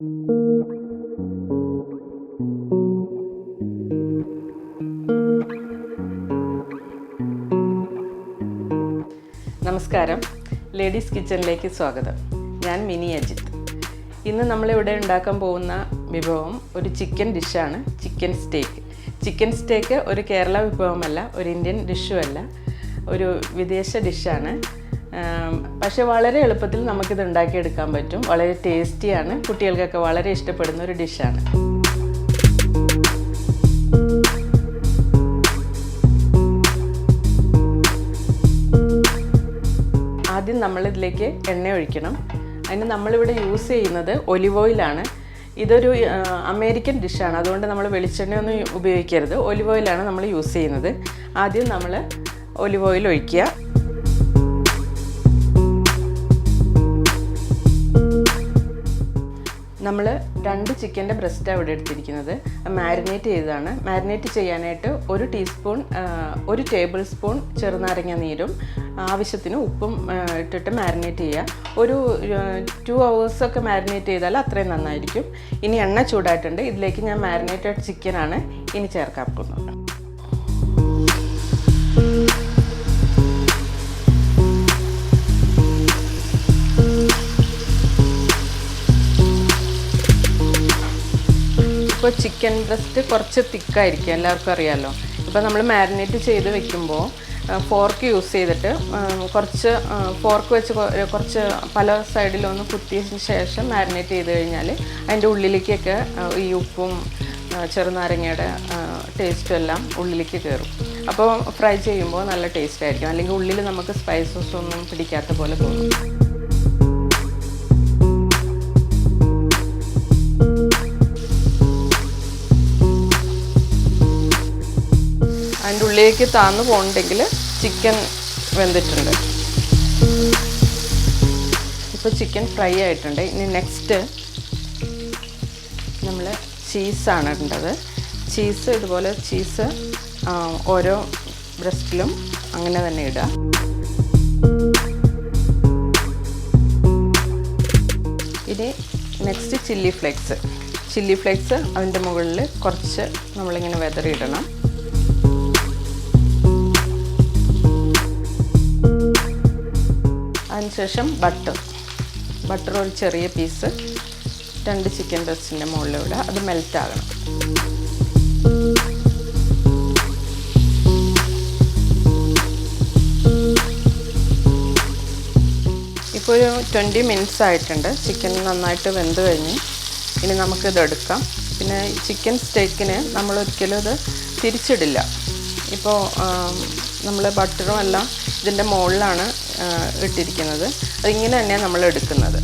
നമസ്കാരം, ലേഡീസ് കിച്ചണിലേക്ക് സ്വാഗതം. ഞാൻ മിനി അജിത്ത്. ഇന്ന് നമ്മളിവിടെ ഉണ്ടാക്കാൻ പോകുന്ന വിഭവം ഒരു ചിക്കൻ ഡിഷാണ്, ചിക്കൻ സ്റ്റേക്ക്. ചിക്കൻ സ്റ്റേക്ക് ഒരു കേരള വിഭവമല്ല, ഒരു ഇന്ത്യൻ ഡിഷുമല്ല, ഒരു വിദേശ ഡിഷാണ്. പക്ഷേ വളരെ എളുപ്പത്തിൽ നമുക്കിത് ഉണ്ടാക്കിയെടുക്കാൻ പറ്റും. വളരെ ടേസ്റ്റിയാണ്, കുട്ടികൾക്കൊക്കെ വളരെ ഇഷ്ടപ്പെടുന്ന ഒരു ഡിഷാണ്. ആദ്യം നമ്മളിതിലേക്ക് എണ്ണ ഒഴിക്കണം. അതിന് നമ്മളിവിടെ യൂസ് ചെയ്യുന്നത് ഒലിവ് ഓയിലാണ്. ഇതൊരു അമേരിക്കൻ ഡിഷാണ്, അതുകൊണ്ട് നമ്മൾ വെളിച്ചെണ്ണയൊന്നും ഉപയോഗിക്കരുത്. ഒലിവ് ഓയിലാണ് നമ്മൾ യൂസ് ചെയ്യുന്നത്. ആദ്യം നമ്മൾ ഒലിവ് ഓയിൽ ഒഴിക്കുക. നമ്മൾ 2 ചിക്കൻ്റെ ബ്രസ്റ്റാണ് ഇവിടെ എടുത്തിരിക്കുന്നത്. മാരിനേറ്റ് ചെയ്തതാണ്. മാരിനേറ്റ് ചെയ്യാനായിട്ട് 1 ടേബിൾ സ്പൂൺ ചെറുനാരങ്ങ നീരും ആവശ്യത്തിന് ഉപ്പും ഇട്ടിട്ട് മാരിനേറ്റ് ചെയ്യുക. ഒരു 2 hours മാരിനേറ്റ് ചെയ്താൽ അത്രയും നന്നായിരിക്കും. ഇനി എണ്ണ ചൂടായിട്ടുണ്ട്. ഇതിലേക്ക് ഞാൻ മാരിനേറ്റഡ് ചിക്കനാണ് ഇനി ചേർക്കാൻ പോകുന്നത്. ഇപ്പോൾ ചിക്കൻ ബ്രസ്റ്റ് കുറച്ച് തിക്കായിരിക്കും, എല്ലാവർക്കും അറിയാമല്ലോ. ഇപ്പോൾ നമ്മൾ മാരിനേറ്റ് ചെയ്ത് വെക്കുമ്പോൾ ഫോർക്ക് യൂസ് ചെയ്തിട്ട് ഫോർക്ക് വെച്ച് കുറച്ച് പല സൈഡിലൊന്ന് കുത്തിയതിന് ശേഷം മാരിനേറ്റ് ചെയ്ത് കഴിഞ്ഞാൽ അതിൻ്റെ ഉള്ളിലേക്കൊക്കെ ഈ ഉപ്പും ചെറുനാരങ്ങയുടെ ടേസ്റ്റും എല്ലാം ഉള്ളിലേക്ക് കയറും. അപ്പോൾ ഫ്രൈ ചെയ്യുമ്പോൾ നല്ല ടേസ്റ്റ് ആയിരിക്കും. അല്ലെങ്കിൽ ഉള്ളിൽ നമുക്ക് സ്പൈസസ് ഒന്നും പിടിക്കാത്ത പോലെ തോന്നും. അതിൻ്റെ ഉള്ളിലേക്ക് താന്നു പോകുന്നുണ്ടെങ്കിൽ ചിക്കൻ വെന്തിട്ടുണ്ട്. ഇപ്പോൾ ചിക്കൻ ഫ്രൈ ആയിട്ടുണ്ട്. ഇനി നെക്സ്റ്റ് നമ്മൾ ചീസാണ് ഇടേണ്ടത്. ഇതുപോലെ ചീസ് ഓരോ ബ്രസ്റ്റിലും അങ്ങനെ തന്നെ ഇടുക. ഇനി നെക്സ്റ്റ് ചില്ലി ഫ്ലേക്സ് അതിൻ്റെ മുകളിൽ കുറച്ച് നമ്മളിങ്ങനെ വെതറിയിടണം. അതിനുശേഷം ബട്ടർ ഒരു ചെറിയ പീസ് 2 ചിക്കൻ ബ്രസ്റ്റിൻ്റെ മുകളിലൂടെ അത് മെൽറ്റാകണം. ഇപ്പോൾ ഒരു 20 minutes ആയിട്ടുണ്ട്. ചിക്കൻ നന്നായിട്ട് വെന്ത് കഴിഞ്ഞ് ഇനി നമുക്കിത് എടുക്കാം. പിന്നെ ചിക്കൻ സ്റ്റേക്കിന് നമ്മളൊരിക്കലും ഇത് തിരിച്ചിടില്ല. ഇപ്പോൾ നമ്മൾ ബട്ടറും എല്ലാം ഇതിൻ്റെ മുകളിലാണ് ഇട്ടിരിക്കുന്നത്. അതിങ്ങനെ തന്നെയാണ് നമ്മൾ എടുക്കുന്നത്.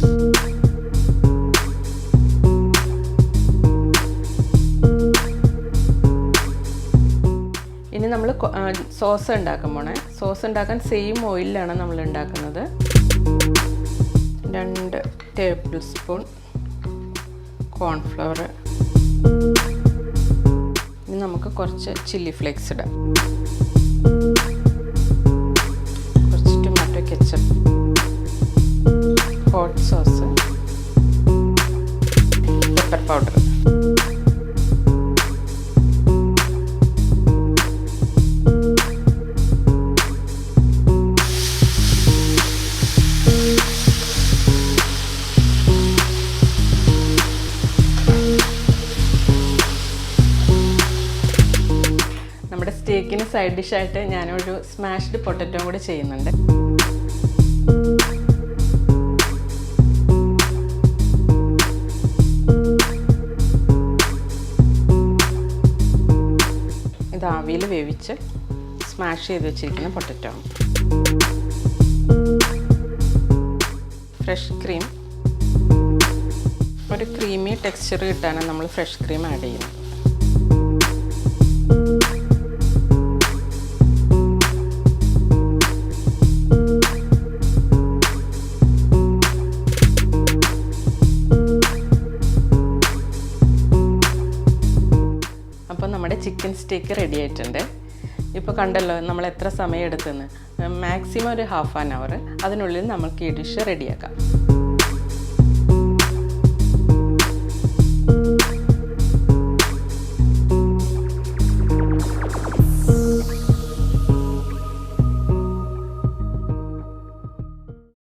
ഇനി നമ്മൾ സോസ് ഉണ്ടാക്കാൻ പോണേ. സോസ് ഉണ്ടാക്കാൻ സെയിം ഓയിലാണ് നമ്മൾ ഉണ്ടാക്കുന്നത്. 2 ടേബിൾ സ്പൂൺ കോൺഫ്ലവർ. ഇനി നമുക്ക് കുറച്ച് ചില്ലി ഫ്ലേക്സ് ഇടാം. കുറച്ച് tomato ketchup, hot sauce, pepper powder. നമ്മുടെ സ്റ്റേക്കിന് സൈഡ് ഡിഷായിട്ട് ഞാനൊരു സ്മാഷ്ഡ് പൊട്ടറ്റോ കൂടി ചെയ്യുന്നുണ്ട്. ഇത് ആവിയിൽ വേവിച്ച് സ്മാഷ് ചെയ്ത് വെച്ചിരിക്കുന്ന പൊട്ടറ്റോ. ഫ്രഷ് ക്രീം, ഒരു ക്രീമി ടെക്സ്ചർ കിട്ടാനാണ് നമ്മൾ ഫ്രഷ് ക്രീം ആഡ് ചെയ്യുന്നത്. അപ്പോൾ നമ്മുടെ ചിക്കൻ സ്റ്റേക്ക് റെഡി ആയിട്ടുണ്ട്. ഇപ്പോൾ കണ്ടല്ലോ നമ്മൾ എത്ര സമയം എടുത്തെന്ന്. മാക്സിമം ഒരു 1/2 hour. അതിനുള്ളിൽ നമുക്ക് ഈ ഡിഷ് റെഡിയാക്കാം.